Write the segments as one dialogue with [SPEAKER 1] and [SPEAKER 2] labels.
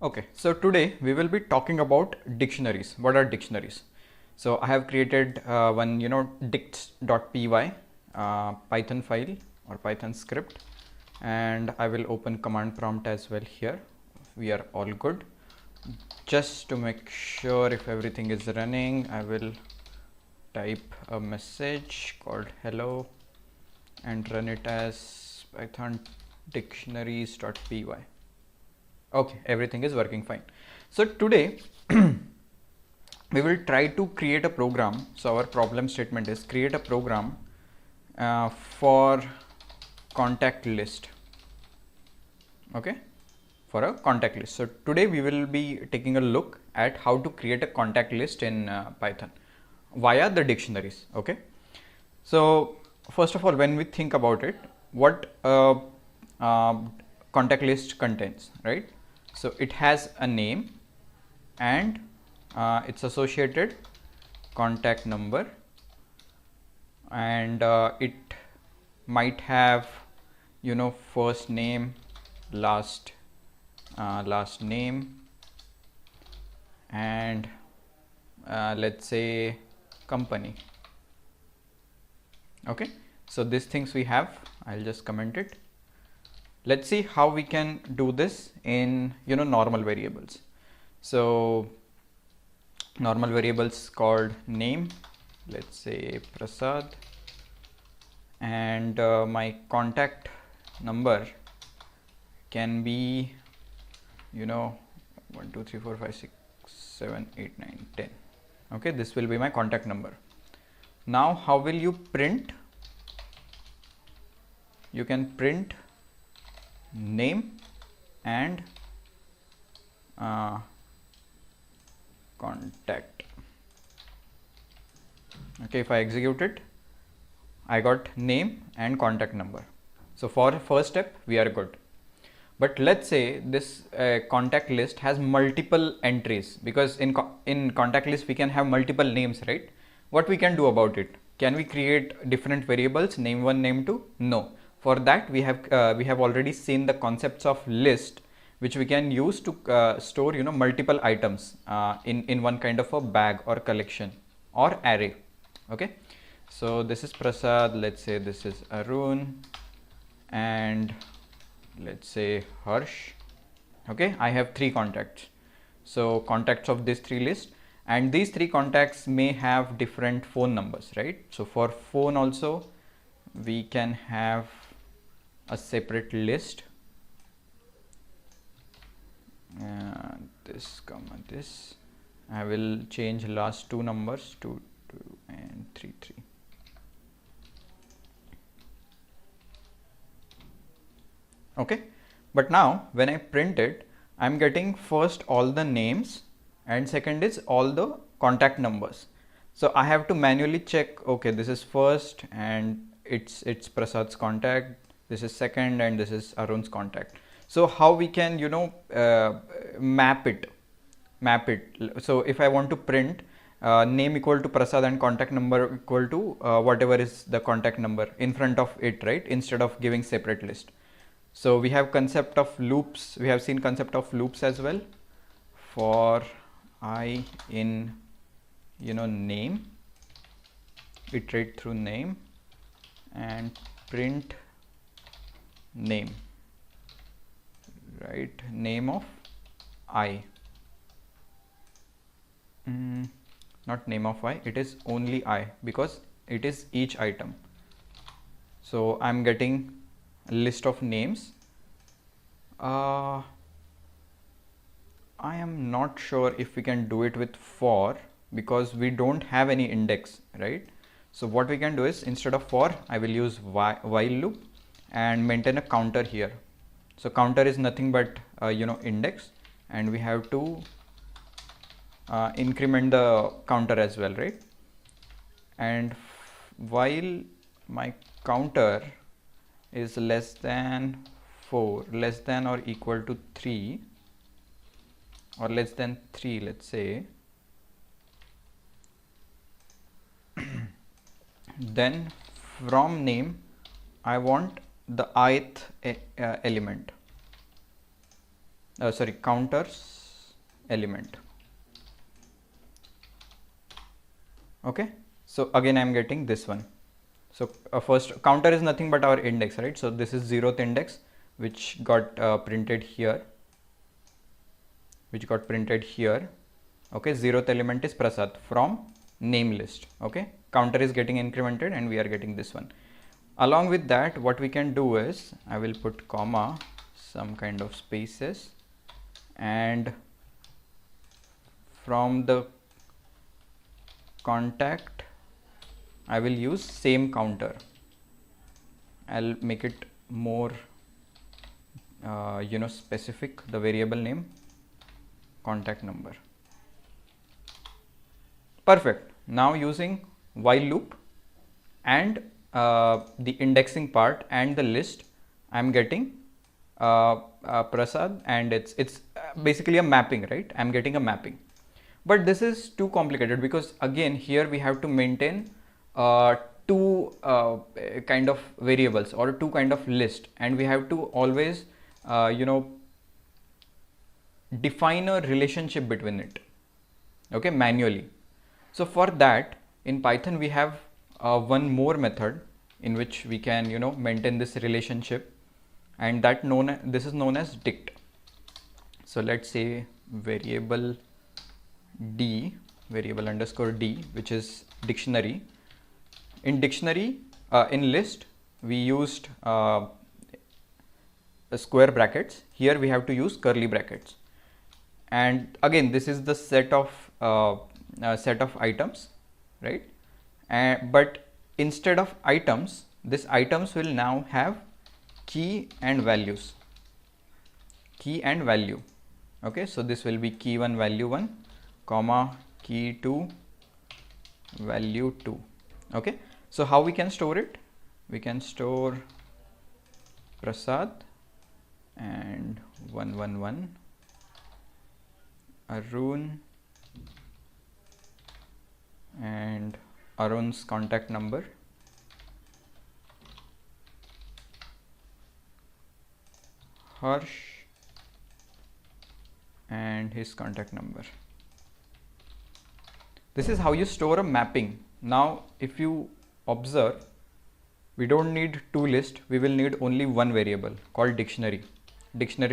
[SPEAKER 1] Okay, so today we will be talking about dictionaries. What are dictionaries? So I have created one, dicts.py Python file or Python script, and I will open command prompt as well here. We are all good. Just to make sure if everything is running, I will type a message called hello and run it as Python dictionaries.py. Okay, everything is working fine. So today we will try to create a program. So our problem statement is create a program for contact list. Okay, for a contact list. So today we will be taking a look at how to create a contact list in Python via the dictionaries. Okay, so first of all, when we think about it, what contact list contains, right? So it has a name and its associated contact number, and it might have, first name, last name, and let's say company. Okay, so these things we have. I'll just comment it. Let's see how we can do this in normal variables. So normal variables called name, let's say Prasad, and my contact number can be 1 2 3 4 5 6 7 8 9 10. Okay, this will be my contact number. Now how will you print? You can print name and contact. Okay, if I execute it, I got name and contact number. So for first step we are good. But let's say this contact list has multiple entries, because in contact list we can have multiple names, right? What we can do about it? Can we create different variables, name 1, name 2? No. For that we have already seen the concepts of list, which we can use to store multiple items in one kind of a bag or collection or array. Okay, so this is Prasad, let's say this is Arun, and let's say Harsh. Okay, I have 3 contacts. So contacts of these 3 lists, and these 3 contacts may have different phone numbers, right? So for phone also we can have a separate list. This comma this, I will change last 2 numbers to 2 and 3 3. Okay, but now when I print it, I'm getting first all the names and second is all the contact numbers. So I have to manually check, okay, this is first and it's Prasad's contact, this is second, and this is Arun's contact. So how we can map it? So if I want to print name equal to Prasad and contact number equal to whatever is the contact number in front of it, right, instead of giving separate list. So we have concept of loops. We have seen concept of loops as well. For I in name, iterate through name and print name, right, name of I. Not name of I, it is only I, because it is each item. So I'm getting a list of names. I am not sure if we can do it with for, because we don't have any index, right? So what we can do is, instead of for, I will use while loop and maintain a counter here. So counter is nothing but index, and we have to increment the counter as well, right? And while my counter is less than 4, less than or equal to 3, or less than 3, let's say, then from name I want the ith element. counters element. Okay, so again I'm getting this one. So first counter is nothing but our index, right? So this is 0th index which got printed here, okay. 0th element is Prasad from name list, okay. Counter is getting incremented and we are getting this one. Along with that, what we can do is I will put comma, some kind of spaces, and from the contact I will use same counter. I'll make it more specific, the variable name contact number. Perfect. Now using while loop and the indexing part and the list, I'm getting Prasad, and it's basically a mapping, right? I'm getting a mapping. But this is too complicated because again here we have to maintain two kind of variables or two kind of list, and we have to always define a relationship between it, okay, manually. So for that, in Python we have one more method in which we can maintain this relationship, and this is known as dict. So let's say variable underscore d, which is dictionary. In dictionary, in list we used square brackets. Here we have to use curly brackets, and again this is the set of items, right? But instead of items, these items will now have key and values, key and value, okay. So this will be key 1 value 1 comma key 2 value 2, okay. So how we can store it? We can store Prasad and 111, Arun and Arun's contact number, Harsh and his contact number. This is how you store a mapping. Now if you observe, we don't need two lists, we will need only one variable called dictionary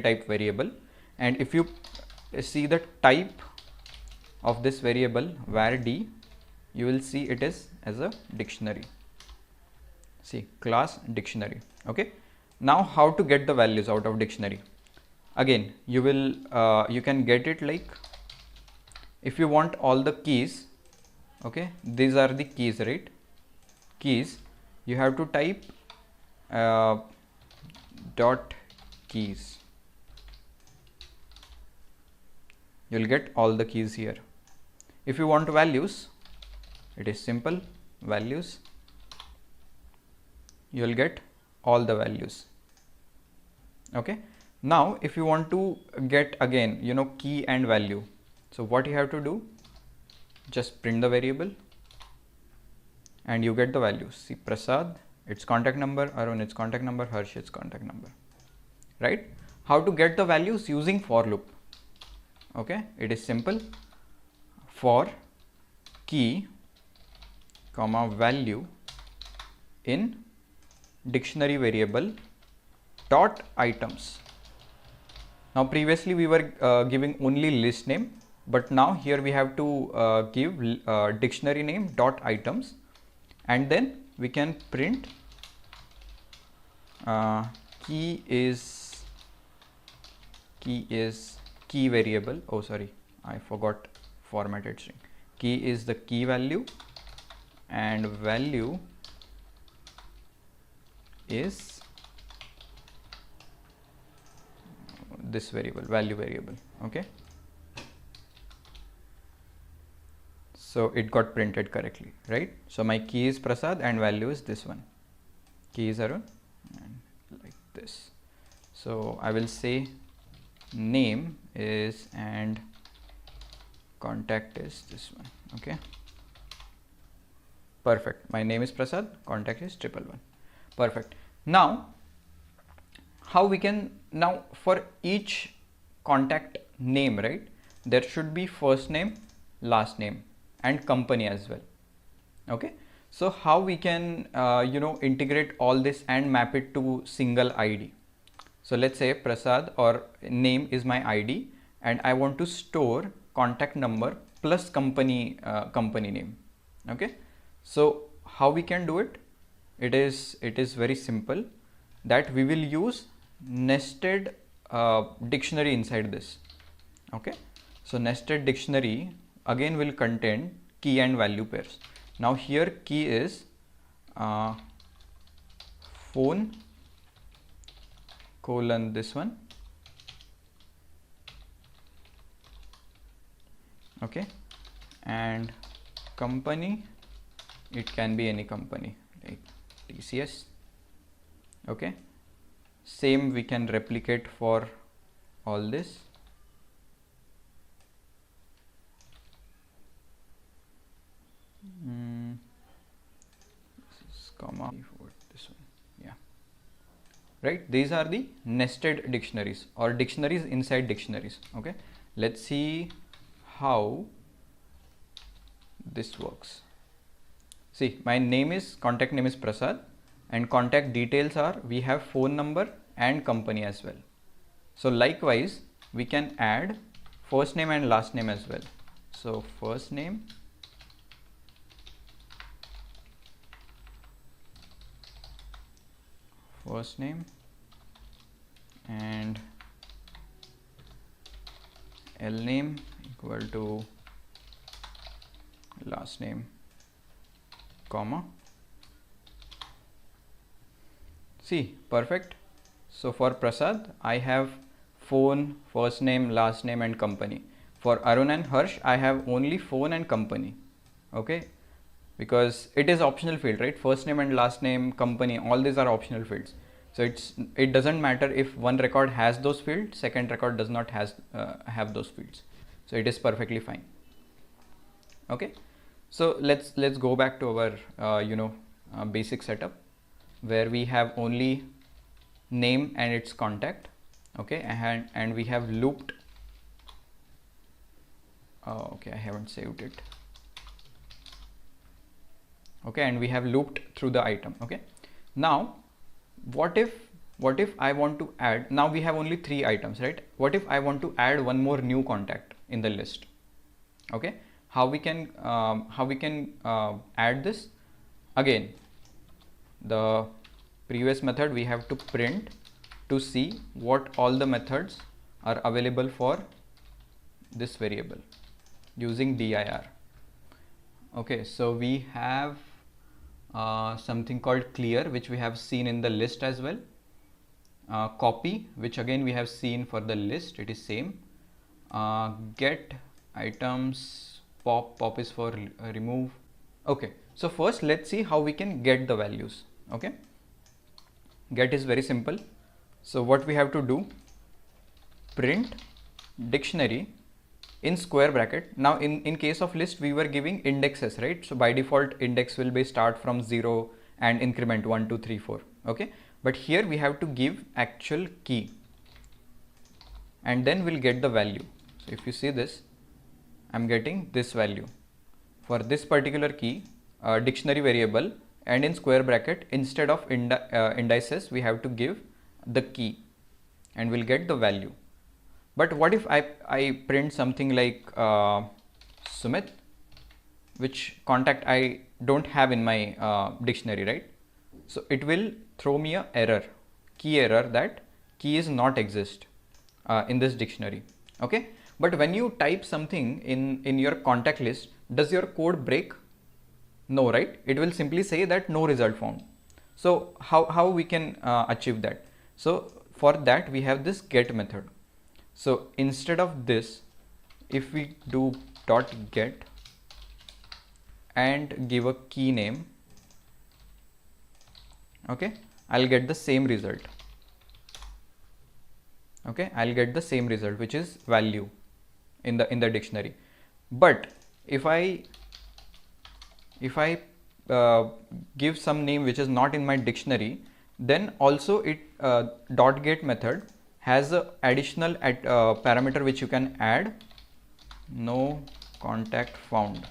[SPEAKER 1] type variable. And if you see the type of this variable var d, you will see it is as a dictionary. See, class dictionary, okay. Now how to get the values out of dictionary? Again, you can get it like, if you want all the keys, okay, these are the keys, right? Keys, you have to type dot keys. You'll get all the keys here. If you want values, it is simple, values, you'll get all the values, okay. Now if you want to get again key and value, so what you have to do, just print the variable and you get the values. See, Prasad, its contact number, Arun, its contact number, Harsh, its contact number, right? How to get the values? Using for loop, okay. It is simple, for key comma value in dictionary variable dot items. Now previously we were giving only list name, but now here we have to give dictionary name dot items, and then we can print key is key variable. Oh sorry, I forgot formatted string. Key is the key value and value is this variable, value variable, okay. So it got printed correctly, right? So my key is Prasad and value is this one, key is Arun, and like this. So I will say name is and contact is this one, okay. Perfect. My name is Prasad, contact is 111. Perfect. Now how we can, now for each contact name, right, there should be first name, last name and company as well. Okay, so how we can integrate all this and map it to single ID. So let's say Prasad or name is my ID and I want to store contact number plus company name. Okay, so how we can do it? It is very simple, that we will use nested dictionary inside this. Okay, so nested dictionary again will contain key and value pairs. Now here key is phone colon this one. Okay, and company, it can be any company like TCS. Okay, same we can replicate for all this. This is comma this one. Yeah, right, these are the nested dictionaries or dictionaries inside dictionaries. Okay, let's see how this works. See, my name is, contact name is Prasad and contact details are, we have phone number and company as well. So likewise we can add first name and last name as well. So first name and L name equal to last name comma. See, perfect. So for Prasad I have phone, first name, last name and company. For Arun and Harsh I have only phone and company. Okay, because it is optional field, right? First name and last name, company, all these are optional fields. So it doesn't matter if one record has those fields, second record does not have those fields. So it is perfectly fine. Okay, so let's go back to our basic setup where we have only name and its contact. Okay, and we have looped. Okay, I haven't saved it. Okay, and we have looped through the item. Okay, now what if I want to add, now we have only 3 items, right? What if I want to add one more new contact in the list? Okay, how we can add this? Again, the previous method we have to print to see what all the methods are available for this variable using dir. Okay, so we have something called clear, which we have seen in the list as well. Copy, which again we have seen for the list, it is same. Get items, pop is for remove. Okay, so first let's see how we can get the values. Okay, get is very simple. So what we have to do, print dictionary in square bracket. Now in case of list we were giving indexes, right? So by default index will be start from 0 and increment 1 2 3 4. Okay, but here we have to give actual key and then we'll get the value. So if you see this, I'm getting this value for this particular key, dictionary variable, and in square bracket instead of indices we have to give the key and we'll get the value. But what if I print something like Sumit, which contact I don't have in my dictionary, right? So it will throw me a error, key error, that key is not exist in this dictionary. Okay, but when you type something in your contact list, does your code break? No, right? It will simply say that no result found. So how we can achieve that? So for that we have this get method. So instead of this, if we do dot get and give a key name, okay, I'll get the same result. Okay, I'll get the same result, which is value in the dictionary. But if I give some name which is not in my dictionary, then also it dot get method has a additional parameter which you can add, no contact found.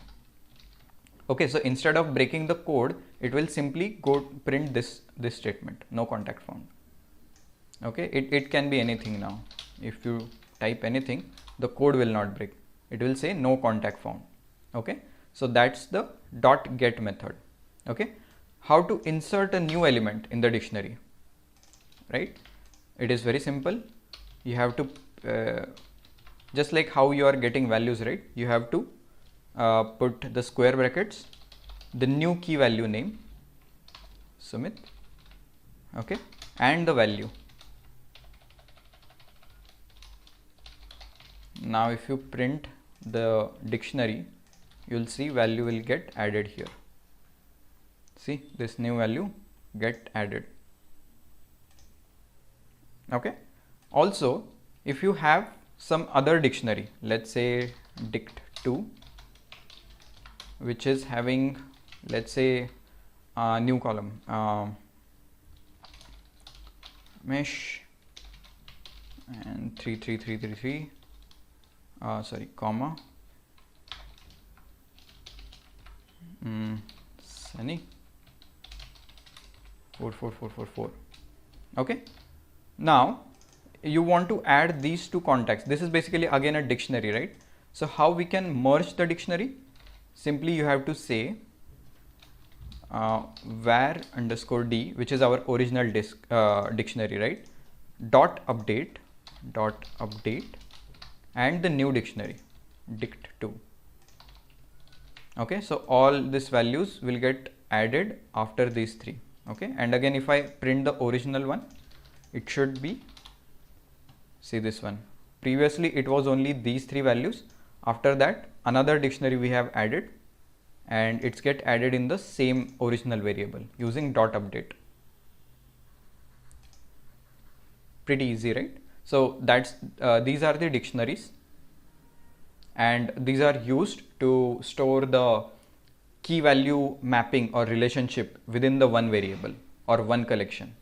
[SPEAKER 1] Okay, so instead of breaking the code, it will simply go print this statement, no contact found. Okay, it can be anything now. If you type anything, the code will not break. It will say no contact found. Okay, so that's the .get method. Okay, how to insert a new element in the dictionary, right? It is very simple. You have to just like how you are getting values, right? You have to put the square brackets, the new key value name, Sumit, okay, and the value. Now if you print the dictionary, you will see value will get added here. See, this new value get added. Okay, also if you have some other dictionary, let's say dict2, which is having, let's say, a new column, mesh and 33333, sorry, comma, Sunny 44444. Okay, now you want to add these two contacts. This is basically again a dictionary, right? So how we can merge the dictionary? Simply you have to say var _d, which is our original dictionary, right? Update and the new dictionary dict2. Okay, so all these values will get added after these three. Okay, and again if I print the original one, it should be, see this one, previously it was only these three values. After that another dictionary we have added, and it's get added in the same original variable using .update. Pretty easy, right? So that's these are the dictionaries, and these are used to store the key value mapping or relationship within the one variable or one collection.